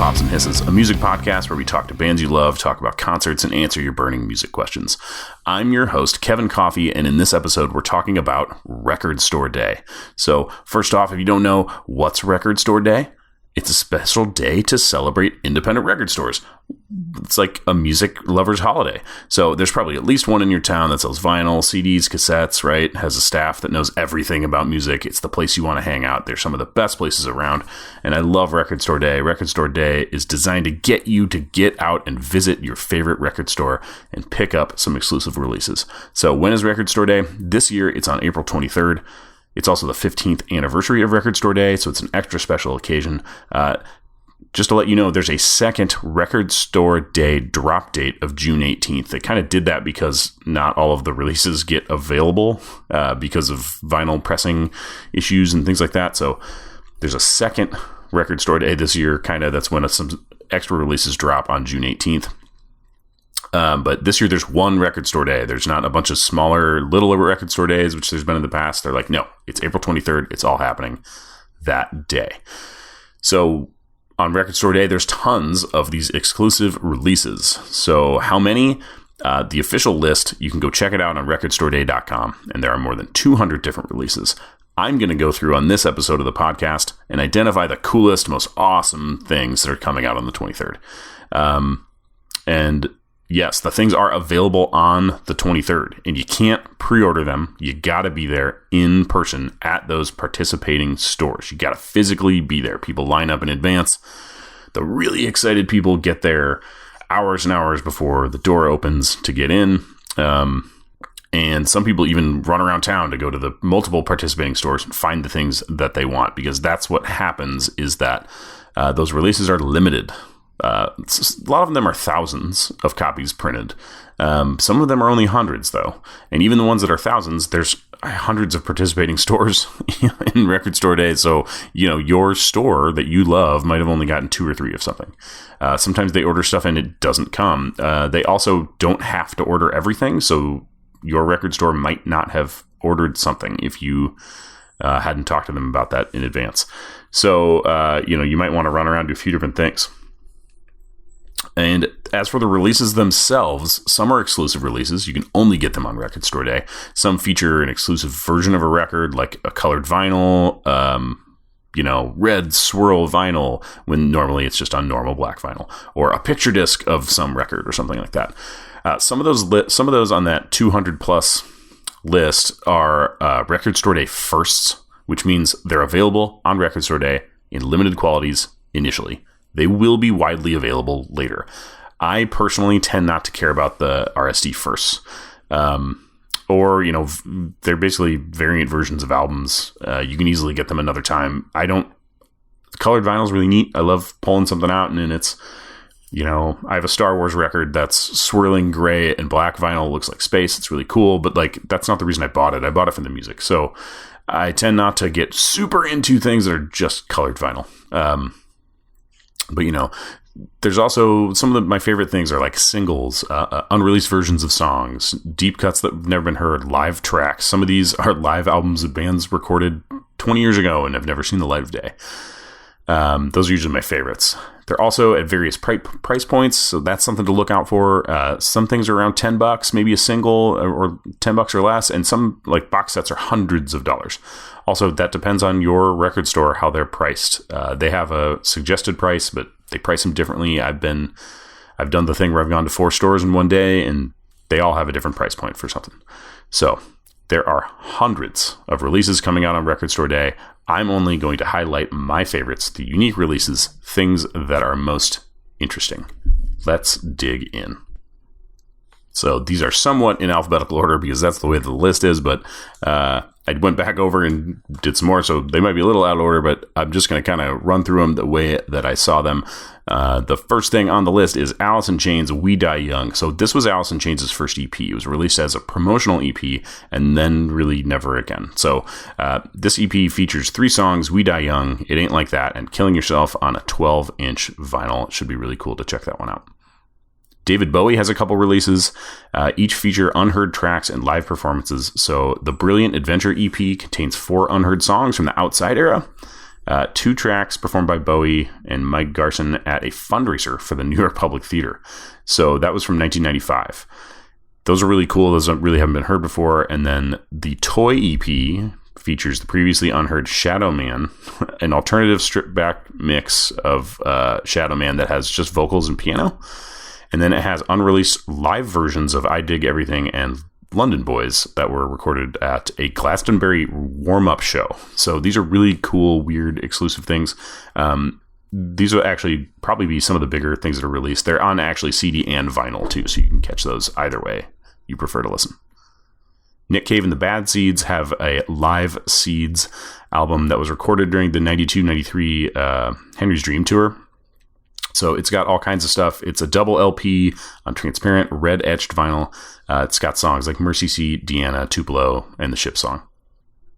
Pops and Hisses, a music podcast where we talk to bands you love, talk about concerts, and answer your burning music questions. I'm your host, Kevin Coffey, and in this episode, we're talking about Record Store Day. So, first off, if you don't know, what's Record Store Day? It's a special day to celebrate independent record stores. It's like a music lover's holiday. So there's probably at least one in your town that sells vinyl, CDs, cassettes, right? Has a staff that knows everything about music. It's the place you want to hang out. They're some of the best places around. And I love Record Store Day. Record Store Day is designed to get you to get out and visit your favorite record store and pick up some exclusive releases. So when is Record Store Day? This year, it's on April 23rd. It's also the 15th anniversary of Record Store Day, so it's an extra special occasion. Just to let you know, there's a second Record Store Day drop date of June 18th. They kind of did that because not all of the releases get available because of vinyl pressing issues and things like that. So there's a second Record Store Day this year. That's when some extra releases drop on June 18th. But this year there's one Record Store Day. There's not a bunch of smaller, little Record Store Days, which there's been in the past. They're like, no, it's April 23rd. It's all happening that day. So on Record Store Day, there's tons of these exclusive releases. So how many? The official list, you can go check it out on recordstoreday.com, and there are more than 200 different releases. I'm going to go through on this episode of the podcast and identify the coolest, most awesome things that are coming out on the 23rd. And yes, the things are available on the 23rd, and you can't pre-order them. You got to be there in person at those participating stores. You got to physically be there. People line up in advance. The really excited people get there hours and hours before the door opens to get in. And some people even run around town to go to the multiple participating stores and find the things that they want, because that's what happens is that those releases are limited. A lot of them are thousands of copies printed. Some of them are only hundreds, though. And even the ones that are thousands, there's hundreds of participating stores in Record Store Day. So, your store that you love might have only gotten 2 or 3 of something. Sometimes they order stuff and it doesn't come. They also don't have to order everything. So your record store might not have ordered something if you hadn't talked to them about that in advance. So, you might want to run around and do a few different things. And as for the releases themselves, some are exclusive releases. You can only get them on Record Store Day. Some feature an exclusive version of a record, like a colored vinyl, red swirl vinyl, when normally it's just on normal black vinyl, or a picture disc of some record or something like that. Some of those on that 200 plus list are Record Store Day firsts, which means they're available on Record Store Day in limited quantities initially. They will be widely available later. I personally tend not to care about the RSD firsts. They're basically variant versions of albums. You can easily get them another time. Colored vinyl is really neat. I love pulling something out, and then it's, I have a Star Wars record that's swirling gray and black vinyl, looks like space. It's really cool, but that's not the reason I bought it. I bought it for the music. So I tend not to get super into things that are just colored vinyl. But, there's also some of my favorite things are like singles, unreleased versions of songs, deep cuts that have never been heard, live tracks. Some of these are live albums that bands recorded 20 years ago and have never seen the light of day. Those are usually my favorites. They're also at various price points, so that's something to look out for. Some things are around $10, maybe a single, or $10 or less, and some box sets are hundreds of dollars. Also, that depends on your record store, how they're priced. They have a suggested price, but they price them differently. I've done the thing where I've gone to 4 stores in one day, and they all have a different price point for something. So there are hundreds of releases coming out on Record Store Day. I'm only going to highlight my favorites, the unique releases, things that are most interesting. Let's dig in. So these are somewhat in alphabetical order because that's the way the list is, but I went back over and did some more, so they might be a little out of order, but I'm just going to kind of run through them the way that I saw them. The first thing on the list is Alice in Chains' We Die Young. So this was Alice in Chains' first EP. It was released as a promotional EP and then really never again. So this EP features 3 songs, We Die Young, It Ain't Like That, and Killing Yourself on a 12-inch vinyl. It should be really cool to check that one out. David Bowie has a couple releases. Each feature unheard tracks and live performances. So the Brilliant Adventure EP contains 4 unheard songs from the Outside era. 2 tracks performed by Bowie and Mike Garson at a fundraiser for the New York Public Theater. So that was from 1995. Those are really cool. Those really haven't been heard before. And then the Toy EP features the previously unheard Shadow Man, an alternative stripped-back mix of Shadow Man that has just vocals and piano. And then it has unreleased live versions of I Dig Everything and London Boys that were recorded at a Glastonbury warm-up show. So these are really cool, weird, exclusive things. These will actually probably be some of the bigger things that are released. They're on actually CD and vinyl too, so you can catch those either way you prefer to listen. Nick Cave and the Bad Seeds have a Live Seeds album that was recorded during the 92-93 Henry's Dream Tour. So it's got all kinds of stuff. It's a double LP on transparent red etched vinyl. It's got songs like Mercy Seat, Deanna, Tupelo, and the Ship Song.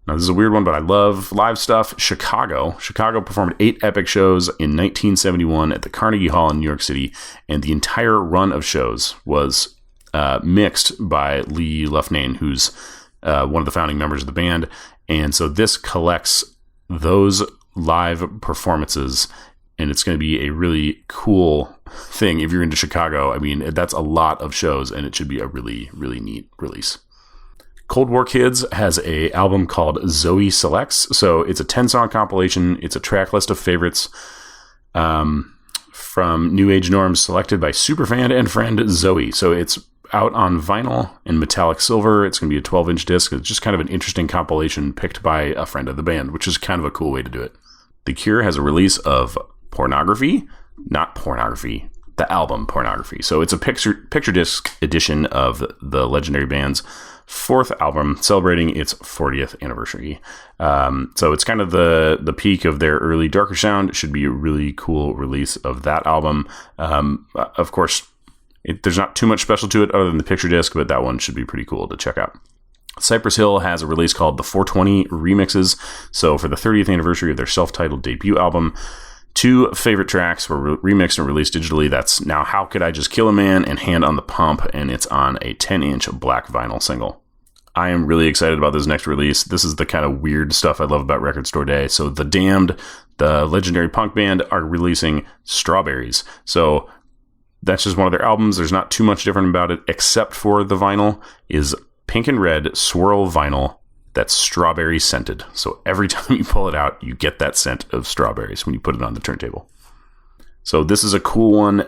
Now this is a weird one, but I love live stuff. Chicago performed 8 epic shows in 1971 at the Carnegie Hall in New York City, and the entire run of shows was mixed by Lee Lufnane, who's one of the founding members of the band. And so this collects those live performances, and it's going to be a really cool thing if you're into Chicago. I mean, that's a lot of shows, and it should be a really, really neat release. Cold War Kids has a album called Zoe Selects. So it's a 10-song compilation. It's a track list of favorites from New Age Norms selected by superfan and friend Zoe. So it's out on vinyl in metallic silver. It's going to be a 12-inch disc. It's just kind of an interesting compilation picked by a friend of the band, which is kind of a cool way to do it. The Cure has a release of Pornography, not Pornography, the album Pornography. So it's a picture disc edition of the legendary band's 4th album, celebrating its 40th anniversary. So it's kind of the peak of their early darker sound. It should be a really cool release of that album. Of course, there's not too much special to it other than the picture disc, but that one should be pretty cool to check out. Cypress Hill has a release called the 420 Remixes. So for the 30th anniversary of their self-titled debut album, 2 favorite tracks were remixed and released digitally. That's Now How Could I Just Kill a Man and Hand on the Pump, and it's on a 10-inch black vinyl single. I am really excited about this next release. This is the kind of weird stuff I love about Record Store Day. So The Damned, the legendary punk band, are releasing Strawberries. So that's just one of their albums. There's not too much different about it, except for the vinyl is pink and red swirl vinyl that's strawberry scented. So every time you pull it out, you get that scent of strawberries when you put it on the turntable. So this is a cool one.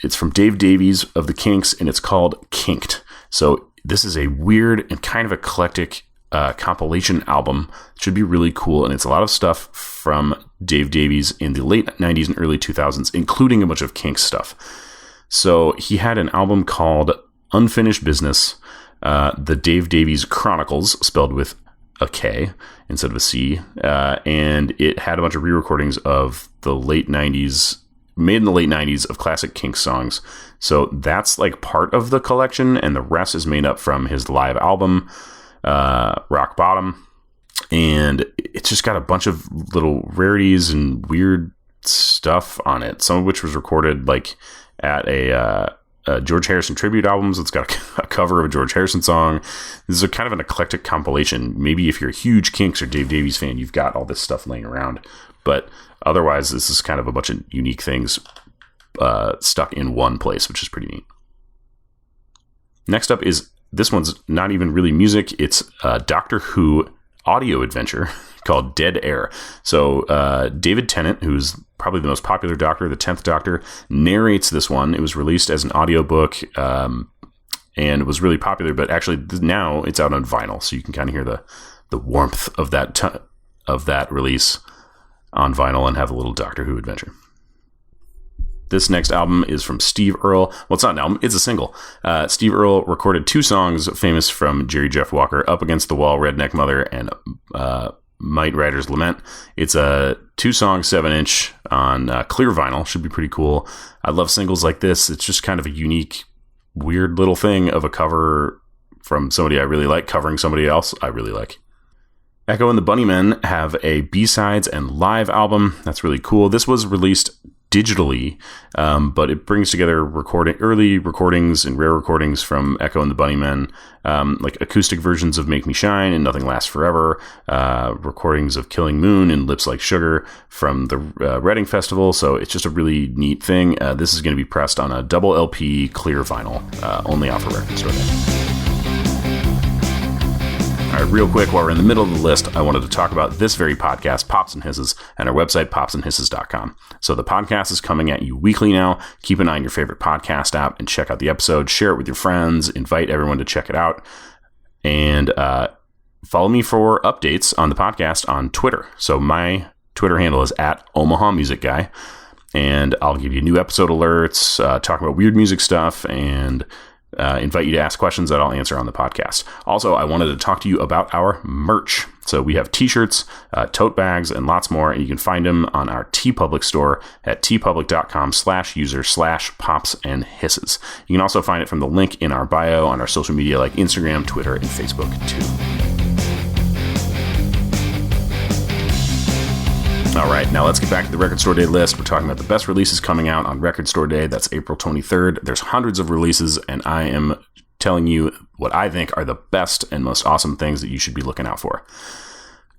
It's from Dave Davies of the Kinks, and it's called Kinked. So this is a weird and kind of eclectic compilation album. It should be really cool, and it's a lot of stuff from Dave Davies in the late 90s and early 2000s, including a bunch of Kinks stuff. So he had an album called Unfinished Business, the Dave Davies Chronicles, spelled with a K instead of a C, and it had a bunch of re-recordings of the late 90s, made in the late 90s, of classic Kinks songs. So that's like part of the collection, and the rest is made up from his live album, Rock Bottom, and it's just got a bunch of little rarities and weird stuff on it, some of which was recorded like at a George Harrison tribute albums. It's got a cover of a George Harrison song. This is a kind of an eclectic compilation. Maybe if you're a huge Kinks or Dave Davies fan, you've got all this stuff laying around. But otherwise, this is kind of a bunch of unique things stuck in one place, which is pretty neat. Next up is, this one's not even really music. It's a Doctor Who audio adventure called Dead Air. So David Tennant, who's probably the most popular Doctor, the 10th Doctor, narrates this one. It was released as an audiobook and was really popular, but actually now it's out on vinyl, so you can kind of hear the warmth of that release on vinyl and have a little Doctor Who adventure. This next album is from Steve Earle. Well, it's not an album, it's a single. Steve Earle recorded 2 songs famous from Jerry Jeff Walker, Up Against the Wall, Redneck Mother, and Might Rider's Lament. It's a 2-song 7-inch on clear vinyl. Should be pretty cool. I love singles like this. It's just kind of a unique, weird little thing of a cover from somebody I really like, covering somebody else I really like. Echo and the Bunnymen have a B-sides and live album. That's really cool. This was released digitally, but it brings together early recordings and rare recordings from Echo and the Bunnymen, like acoustic versions of Make Me Shine and Nothing Lasts Forever, recordings of Killing Moon and Lips Like Sugar from the Reading Festival. So it's just a really neat thing. This is going to be pressed on a double LP clear vinyl, only off a Record Store Day. All right, real quick, while we're in the middle of the list, I wanted to talk about this very podcast, Pops and Hisses, and our website, popsandhisses.com. So the podcast is coming at you weekly now. Keep an eye on your favorite podcast app and check out the episode. Share it with your friends. Invite everyone to check it out. And follow me for updates on the podcast on Twitter. So my Twitter handle is @OmahaMusicGuy. And I'll give you new episode alerts, talk about weird music stuff, and invite you to ask questions that I'll answer on the podcast. Also, I wanted to talk to you about our merch. So we have t-shirts, tote bags, and lots more, and you can find them on our TeePublic store at tpublic.com/user/popsandhisses. You can also find it from the link in our bio on our social media like Instagram, Twitter, and Facebook too. All right, now let's get back to the Record Store Day list. We're talking about the best releases coming out on Record Store Day. That's April 23rd. There's hundreds of releases, and I am telling you what I think are the best and most awesome things that you should be looking out for.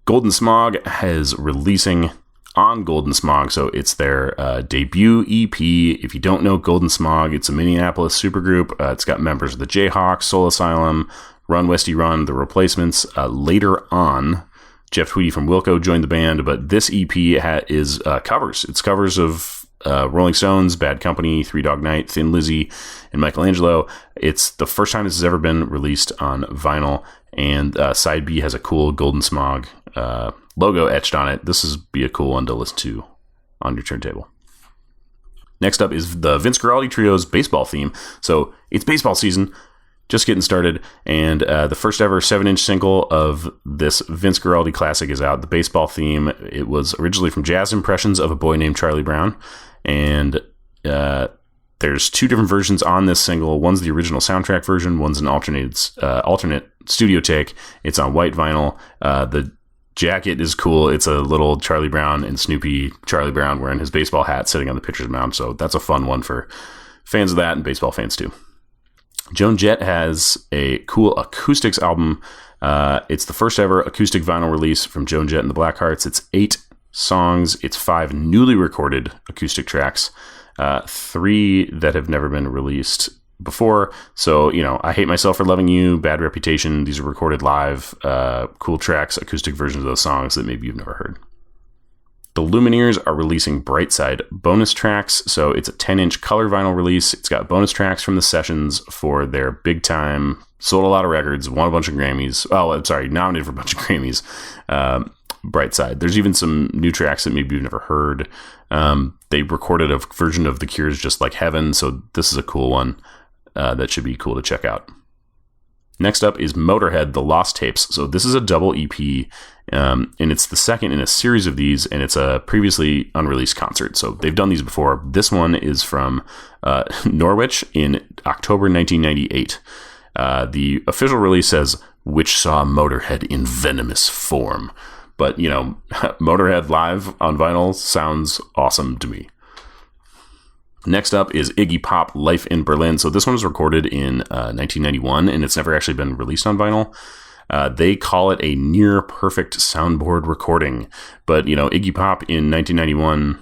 Golden Smog is releasing on Golden Smog, so it's their debut EP. If you don't know Golden Smog, it's a Minneapolis supergroup. It's got members of the Jayhawks, Soul Asylum, Run Westy Run, The Replacements. Later on, Jeff Tweedy from Wilco joined the band, but this EP is covers. It's covers of Rolling Stones, Bad Company, Three Dog Night, Thin Lizzy, and Michelangelo. It's the first time this has ever been released on vinyl, and Side B has a cool Golden Smog logo etched on it. This would be a cool one to listen to on your turntable. Next up is the Vince Guaraldi Trio's baseball theme. So it's baseball season. Just getting started, and the first ever 7-inch single of this Vince Guaraldi classic is out, the baseball theme. It was originally from Jazz Impressions of a Boy Named Charlie Brown, and there's two different versions on this single. One's the original soundtrack version, one's an alternate studio take. It's on white vinyl. The jacket is cool. It's a little Charlie Brown and Snoopy Charlie Brown wearing his baseball hat sitting on the pitcher's mound, so that's a fun one for fans of that and baseball fans too. Joan Jett has a cool acoustics album. It's the first ever acoustic vinyl release from Joan Jett and the Blackhearts. It's 8 songs. It's 5 newly recorded acoustic tracks, 3 that have never been released before. So, I Hate Myself for Loving You, Bad Reputation. These are recorded live, cool tracks, acoustic versions of those songs that maybe you've never heard. The Lumineers are releasing Brightside bonus tracks, so it's a 10-inch color vinyl release. It's got bonus tracks from the sessions for their big time, sold a lot of records, won a bunch of Grammys. Oh, I'm sorry, nominated for a bunch of Grammys. Brightside. There's even some new tracks that maybe you've never heard. They recorded a version of The Cure's Just Like Heaven, so this is a cool one that should be cool to check out. Next up is Motorhead, The Lost Tapes. So this is a double EP, and it's the second in a series of these, and it's a previously unreleased concert. So they've done these before. This one is from Norwich in October 1998. The official release says, which saw Motorhead in venomous form. But, Motorhead live on vinyl sounds awesome to me. Next up is Iggy Pop, Life in Berlin. So this one was recorded in 1991, and it's never actually been released on vinyl. They call it a near-perfect soundboard recording. But, Iggy Pop in 1991,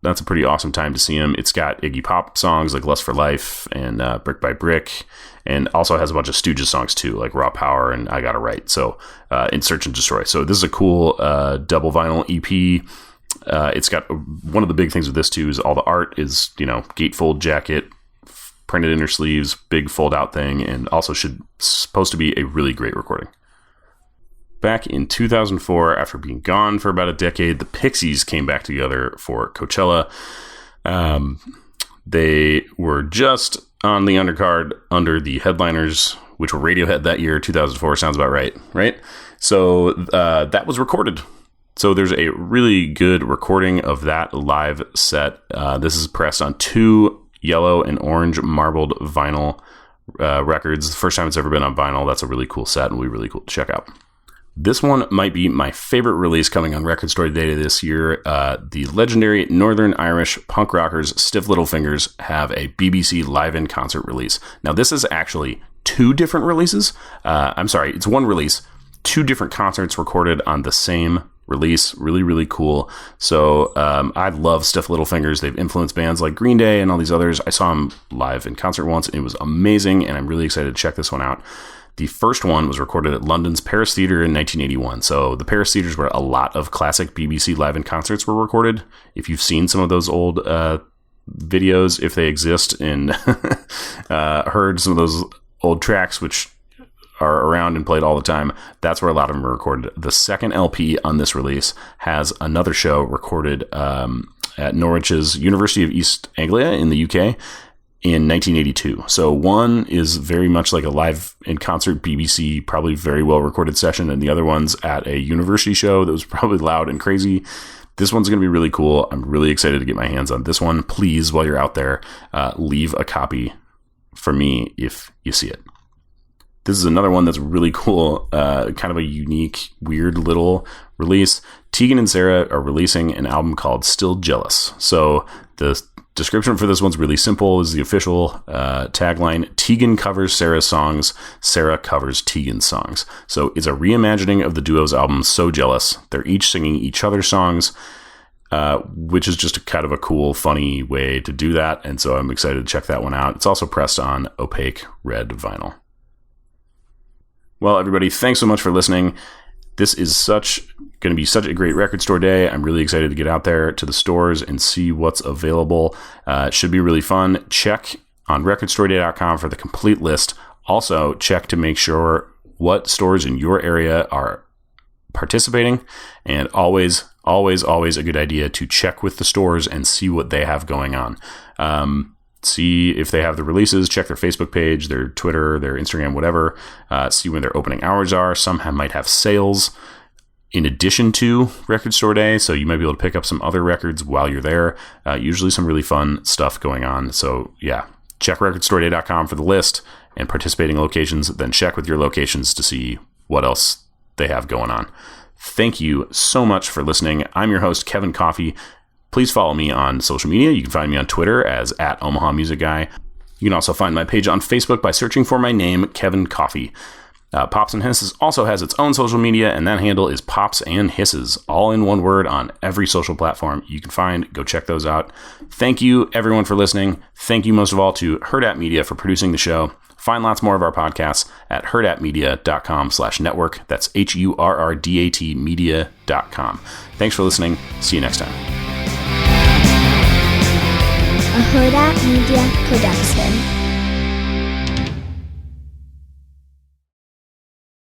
that's a pretty awesome time to see him. It's got Iggy Pop songs like Lust for Life and Brick by Brick, and also has a bunch of Stooges songs too, like Raw Power and I Gotta Write. So, in Search and Destroy. So this is a cool double vinyl EP. It's got one of the big things with this too is all the art is, gatefold jacket, printed inner sleeves, big fold out thing, and also supposed to be a really great recording. Back in 2004, after being gone for about a decade, the Pixies came back together for Coachella. They were just on the undercard under the headliners, which were Radiohead that year, 2004, sounds about right? So that was recorded. So there's a really good recording of that live set. This is pressed on 2 yellow and orange marbled vinyl records. The first time it's ever been on vinyl. That's a really cool set and will be really cool to check out. This one might be my favorite release coming on Record Store Day this year. The legendary Northern Irish punk rockers Stiff Little Fingers have a BBC Live in Concert release. Now, this is actually two different releases. It's one release, two different concerts recorded on the same release. Really, really cool. So I love Stiff Little Fingers. They've influenced bands like Green Day and all these others. I saw them live in concert once, and it was amazing, and I'm really excited to check this one out. The first one was recorded at London's Paris Theatre in 1981. So the Paris Theatre is where a lot of classic BBC Live in Concerts were recorded. If you've seen some of those old videos, if they exist, and heard some of those old tracks, which are around and played all the time, that's where a lot of them are recorded. The second LP on this release has another show recorded at Norwich's University of East Anglia in the UK in 1982. So one is very much like a live in concert BBC, probably very well recorded session, and the other one's at a university show that was probably loud and crazy. This one's going to be really cool. I'm really excited to get my hands on this one. Please, while you're out there, leave a copy for me if you see it. This is another one that's really cool, kind of a unique, weird little release. Tegan and Sara are releasing an album called Still Jealous. So the description for this one's really simple. Is the official tagline: Tegan covers Sara's songs, Sara covers Tegan's songs. So it's a reimagining of the duo's album So Jealous. They're each singing each other's songs, which is just kind of a cool, funny way to do that. And so I'm excited to check that one out. It's also pressed on opaque red vinyl. Well, everybody, thanks so much for listening. This is going to be such a great record store day. I'm really excited to get out there to the stores and see what's available. It should be really fun. Check on recordstoreday.com for the complete list. Also, check to make sure what stores in your area are participating. And always a good idea to check with the stores and see what they have going on. See if they have the releases, check their Facebook page, their Twitter, their Instagram, whatever. See when their opening hours are. Some might have sales in addition to Record Store Day, so you might be able to pick up some other records while you're there. Usually some really fun stuff going on. So yeah, check recordstoreday.com for the list and participating locations, then check with your locations to see what else they have going on. Thank you so much for listening. I'm your host, Kevin Coffey. Please follow me on social media. You can find me on Twitter as @OmahaMusicGuy. You can also find my page on Facebook by searching for my name, Kevin Coffey. Pops and Hisses also has its own social media, and that handle is Pops and Hisses, all in one word on every social platform you can find. Go check those out. Thank you, everyone, for listening. Thank you most of all to Hurrdat Media for producing the show. Find lots more of our podcasts at hurrdatmedia.com/network. That's HURRDAT media.com. Thanks for listening. See you next time. A Hurrdat Media Production.